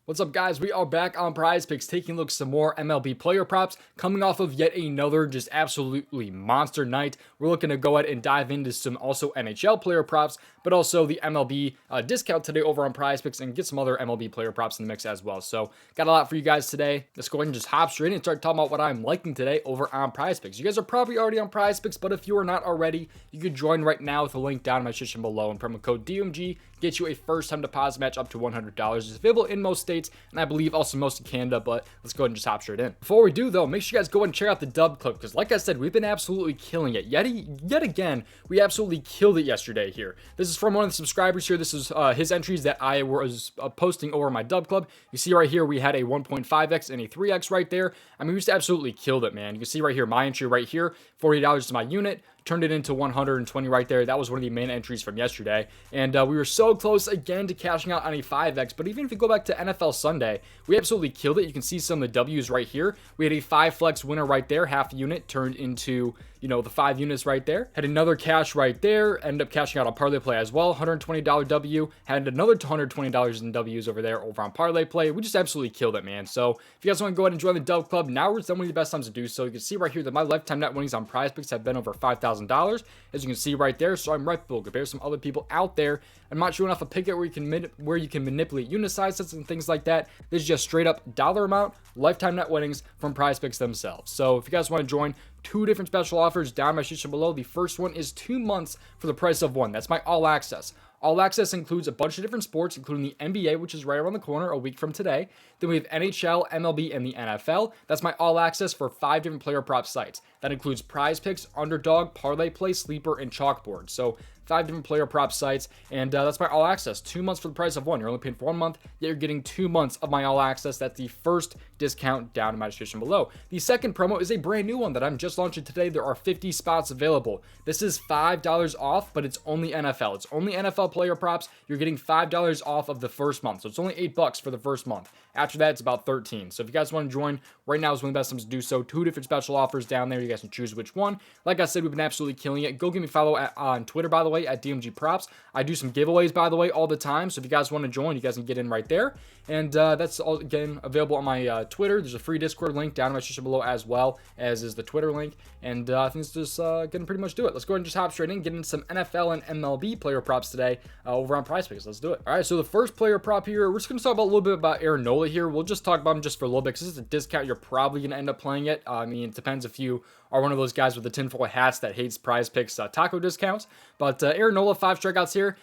What's up, guys? We are back on PrizePicks, taking a look at some more MLB player props, coming off of yet another just absolutely monster night. We're looking to go ahead and dive into some also NHL player props, but also the MLB discount today over on PrizePicks, and get some other MLB player props in the mix as well. So, got a lot for you guys today. Let's go ahead and just hop straight in and start talking about what I'm liking today over on PrizePicks. You guys are probably already on PrizePicks, but if you are not already, you can join right now with the link down in my description below, and promo code DOMG get you a first-time deposit match up to $100. It's available in most states, and I believe also most in Canada, but let's go ahead and just hop straight in. Before we do, though, make sure you guys go ahead and check out the dub clip, because like I said, we've been absolutely killing it. Yet again, we absolutely killed it yesterday here. This is from one of the subscribers here. This is his entries that I was posting over my dub club. You see right here, we had a 1.5x and a 3x right there. I mean, we just absolutely killed it, man. You can see right here, my entry right here, $40 is my unit. Turned it into 120 right there. That was one of the main entries from yesterday. And we were so close again to cashing out on a 5x. But even if you go back to NFL Sunday, we absolutely killed it. You can see some of the W's right here. We had a 5 flex winner right there. Half unit turned into, you know, the 5 units right there. Had another cash right there. Ended up cashing out on parlay play as well. $120 W. Had another $120 in W's over there over on parlay play. We just absolutely killed it, man. So if you guys want to go ahead and join the dub club, now is one of the best times to do so. You can see right here that my lifetime net winnings on PrizePicks have been over $5,000, as you can see right there. So I'm reputable compared to some other people out there. I'm not showing off a picket where you can manipulate unit sizes and things like that. This is just straight up dollar amount lifetime net winnings from PrizePicks themselves. So if you guys want to join, 2 different special offers down in my description below. The first one is 2 months for the price of 1. That's my all access. All access includes a bunch of different sports, including the NBA, which is right around the corner a week from today. Then we have NHL, MLB, and the NFL. That's my all access for 5 different player prop sites. That includes PrizePicks, Underdog, Parlay Play, Sleeper, and Chalkboard. So 5 different player prop sites, and that's my all access. 2 months for the price of 1. You're only paying for 1 month, yet you're getting 2 months of my all access. That's the first discount down in my description below. The second promo is a brand new one that I'm just launching today. There are 50 spots available. This is $5 off, but it's only NFL. It's only NFL player props. You're getting $5 off of the first month, so it's only $8 for the first month. After that, it's about 13. So if you guys want to join, right now is one of the best times to do so. 2 different special offers down there. You guys can choose which one. Like I said, we've been absolutely killing it. Go give me a follow on Twitter, by the way, at DMG Props. I do some giveaways, by the way, all the time. So if you guys want to join, you guys can get in right there. And that's all, again, available on my Twitter. There's a free Discord link down in my description below, as well as is the Twitter link. And I think it's just going to pretty much do it. Let's go ahead and just hop straight in, get into some NFL and MLB player props today over on PrizePicks. Let's do it. All right, so the first player prop here, we're just going to talk about a little bit about Aaron Nola here. We'll just talk about him just for a little bit because it's a discount. You're probably going to end up playing it. I mean, it depends if you are one of those guys with the tinfoil hats that hates PrizePicks taco discounts. But Aaron Nola, 5 strikeouts here.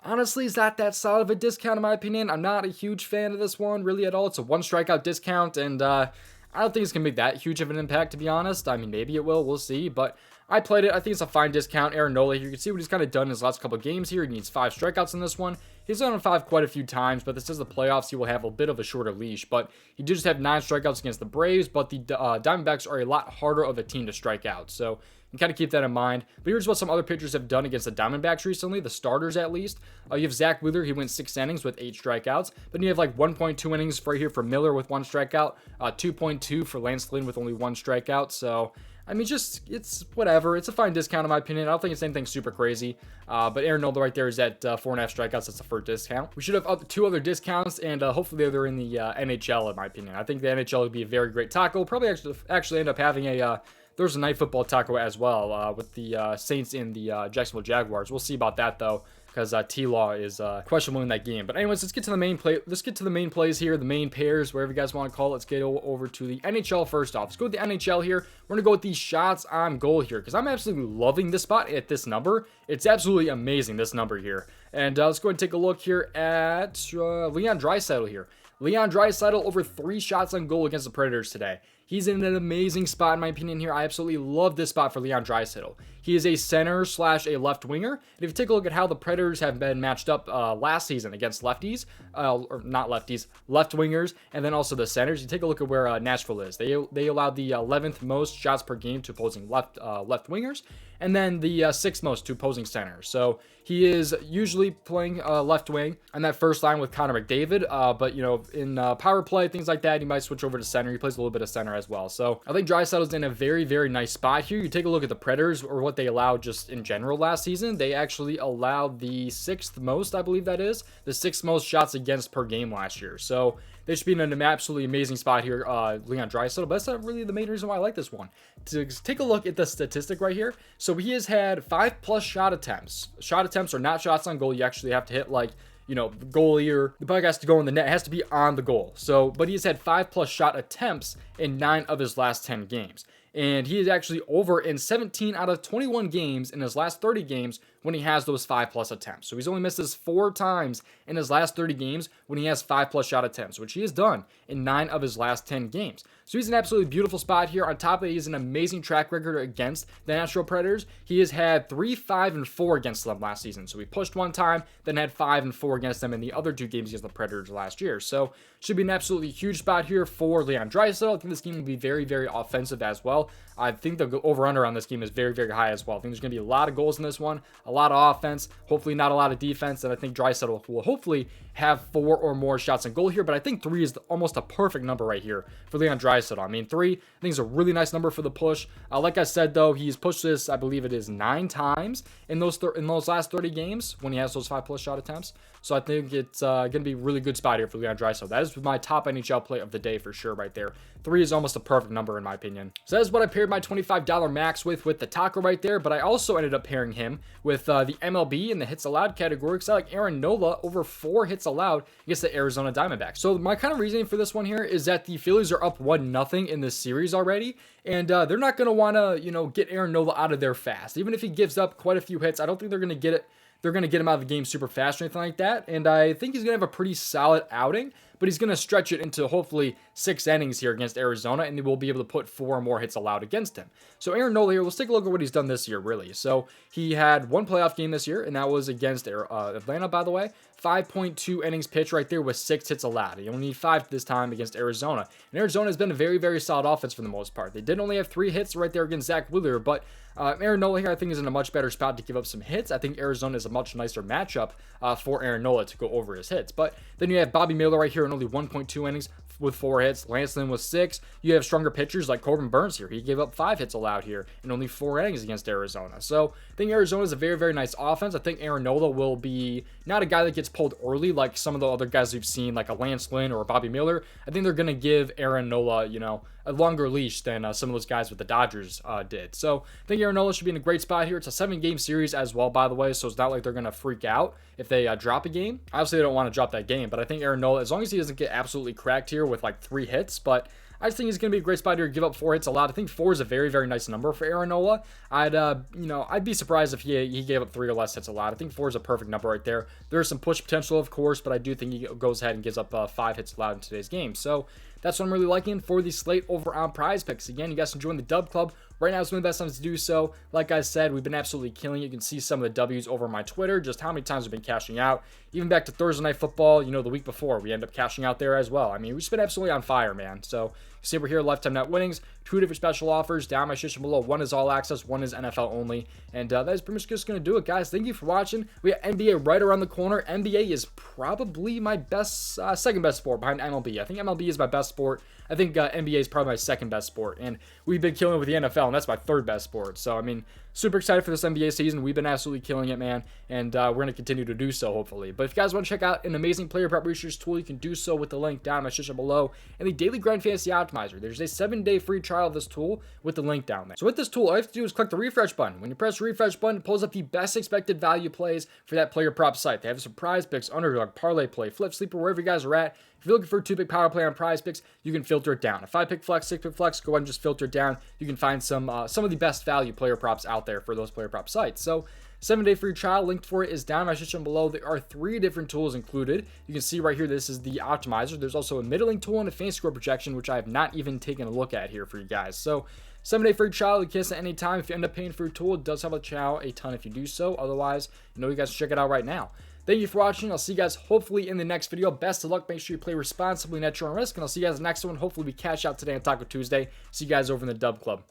Honestly, is not that solid of a discount in my opinion. I'm not a huge fan of this one really at all. It's a 1 strikeout discount, and I don't think it's going to make that huge of an impact, to be honest. I mean, maybe it will. We'll see. But I played it. I think it's a fine discount. Aaron Nola here. You can see what he's kind of done in his last couple of games here. He needs 5 strikeouts in this one. He's done on 5 quite a few times, but this is the playoffs. He will have a bit of a shorter leash. But he did just have 9 strikeouts against the Braves, but the Diamondbacks are a lot harder of a team to strike out. So you can kind of keep that in mind. But here's what some other pitchers have done against the Diamondbacks recently, the starters at least. You have Zach Wheeler. He went 6 innings with 8 strikeouts. But then you have like 1.2 innings right here for Miller with 1 strikeout. 2.2 for Lance Lynn with only 1 strikeout. So I mean, just, it's whatever. It's a fine discount in my opinion. I don't think it's anything super crazy. But Aaron Nola right there is at 4.5 strikeouts. That's the first discount. We should have 2 other discounts, and hopefully they're in the NHL in my opinion. I think the NHL would be a very great taco. Probably actually end up having a Thursday night football taco as well with the Saints and the Jacksonville Jaguars. We'll see about that though, because T-Law is questionable in that game. But anyways, let's get to the main play. Let's get to the main plays here, the main pairs, wherever you guys want to call it. Let's get over to the NHL first off. Let's go with the NHL here. We're going to go with the shots on goal here, because I'm absolutely loving this spot at this number. It's absolutely amazing, this number here. And let's go ahead and take a look here at Leon Draisaitl here. Leon Draisaitl over 3 shots on goal against the Predators today. He's in an amazing spot in my opinion here. I absolutely love this spot for Leon Draisaitl. He is a center / a left winger. And if you take a look at how the Predators have been matched up last season against lefties, or not lefties, left wingers, and then also the centers, you take a look at where Nashville is. They allowed the 11th most shots per game to opposing left wingers, and then the 6th most to opposing centers. So he is usually playing left wing on that first line with Connor McDavid, but you know, in power play, things like that, he might switch over to center. He plays a little bit of center as well. So I think Draisaitl's in a very, very nice spot here. You take a look at the Predators, or what they allowed just in general last season. They actually allowed the 6th most, I believe that is, the 6th most shots against per game last year. So they should be in an absolutely amazing spot here, Leon Draisaitl. But that's not really the main reason why I like this one. To take a look at the statistic right here. So he has had 5+ shot attempts. Shot attempts are not shots on goal. You actually have to hit like, you know, the goalie or the puck has to go in the net. It has to be on the goal. So, but he's had 5+ shot attempts in 9 of his last 10 games. And he is actually over in 17 out of 21 games in his last 30 games when he has those 5+ attempts. So he's only missed this 4 times in his last 30 games when he has 5+ shot attempts, which he has done in 9 of his last 10 games. So he's an absolutely beautiful spot here. On top of it, he has an amazing track record against the Nashville Predators. He has had 3, 5, and 4 against them last season. So he pushed 1 time, then had 5 and 4 against them in the other 2 games against the Predators last year. So should be an absolutely huge spot here for Leon Draisaitl. I think this game will be very, very offensive as well. I think the over-under on this game is very, very high as well. I think there's going to be a lot of goals in this one, a lot of offense, hopefully not a lot of defense, and I think Draisaitl will hopefully have 4 or more shots on goal here, but I think 3 is almost a perfect number right here for Leon Draisaitl. I mean, 3, I think is a really nice number for the push. Like I said, though, he's pushed this, I believe it is 9 times in those last 30 games when he has those 5+ shot attempts. So I think it's going to be a really good spot here for Leon Draisaitl. That is my top NHL play of the day for sure right there. 3 is almost a perfect number in my opinion. So that is what I paired my $25 max with the taco right there, but I also ended up pairing him with the MLB in the hits allowed category because I like Aaron Nola over 4 hits allowed against the Arizona Diamondbacks. So my kind of reasoning for this one here is that the Phillies are up 1-0 in this series already, and they're not going to want to, you know, get Aaron Nola out of there fast. Even if he gives up quite a few hits, I don't think they're going to get it. They're going to get him out of the game super fast or anything like that. And I think he's going to have a pretty solid outing, but he's going to stretch it into hopefully 6 innings here against Arizona, and they will be able to put 4 more hits allowed against him. So Aaron Nola here, let's take a look at what he's done this year, really. So he had 1 playoff game this year, and that was against Atlanta, by the way. 5.2 innings pitched right there with 6 hits allowed. You only need 5 this time against Arizona. And Arizona has been a very, very solid offense for the most part. They did only have 3 hits right there against Zach Wheeler, but Aaron Nola here I think is in a much better spot to give up some hits. I think Arizona is a much nicer matchup for Aaron Nola to go over his hits. But then you have Bobby Miller right here in only 1.2 innings with 4 hits. Lance Lynn with 6. You have stronger pitchers like Corbin Burns here. He gave up 5 hits allowed here in only 4 innings against Arizona. So I think Arizona is a very, very nice offense. I think Aaron Nola will be not a guy that gets pulled early like some of the other guys we've seen, like a Lance Lynn or a Bobby Miller. I think they're going to give Aaron Nola, you know, a longer leash than some of those guys with the Dodgers did. So I think Aaron Nola should be in a great spot here. It's a 7-game series as well, by the way, so it's not like they're going to freak out if they drop a game. Obviously, they don't want to drop that game, but I think Aaron Nola, as long as he doesn't get absolutely cracked here with like 3 hits, but I just think he's going to be a great spot here to give up 4 hits allowed. I think 4 is a very, very nice number for Aaron Nola. I'd be surprised if he gave up 3 or less hits allowed. I think 4 is a perfect number right there. There's some push potential, of course, but I do think he goes ahead and gives up 5 hits allowed in today's game. So that's what I'm really liking for the slate over on PrizePicks. Again, you guys can join the Dub Club. Right now is one of the best times to do so. Like I said, we've been absolutely killing it. You can see some of the W's over on my Twitter, just how many times we've been cashing out. Even back to Thursday Night Football, you know, the week before, we end up cashing out there as well. I mean, we've just been absolutely on fire, man. So you see we're here, lifetime net winnings, 2 different special offers down my description below. 1 is all access, 1 is NFL only. And that is pretty much just going to do it, guys. Thank you for watching. We got NBA right around the corner. NBA is probably my best, second best sport behind MLB. I think MLB is my best sport. I think NBA is probably my second best sport. And we've been killing it with the NFL, and that's my 3rd best sport. So, I mean, super excited for this NBA season. We've been absolutely killing it, man. And we're going to continue to do so, hopefully. But if you guys want to check out an amazing player prop research tool, you can do so with the link down in my description below. And the Daily Grind Fantasy Optimizer. There's a 7-day free trial of this tool with the link down there. So with this tool, all you have to do is click the refresh button. When you press the refresh button, it pulls up the best expected value plays for that player prop site. They have some PrizePicks, underdog, parlay play, flip, sleeper, wherever you guys are at. If you're looking for a 2-pick power play on PrizePicks, you can filter it down. A 5-pick flex, 6-pick flex, go ahead and just filter it down. You can find some of the best value player props out there for those player prop sites. So 7-day free trial, link for it is down in my description below. There are 3 different tools included. You can see right here, this is the optimizer. There's also a middling tool and a fantasy score projection, which I have not even taken a look at here for you guys. So 7-day free trial, you can at any time. If you end up paying for your tool, it does help a ton if you do so. Otherwise, you know, you guys should check it out right now. Thank you for watching. I'll see you guys hopefully in the next video. Best of luck. Make sure you play responsibly and at your own risk. And I'll see you guys in the next one. Hopefully we cash out today on Taco Tuesday. See you guys over in the Dub Club.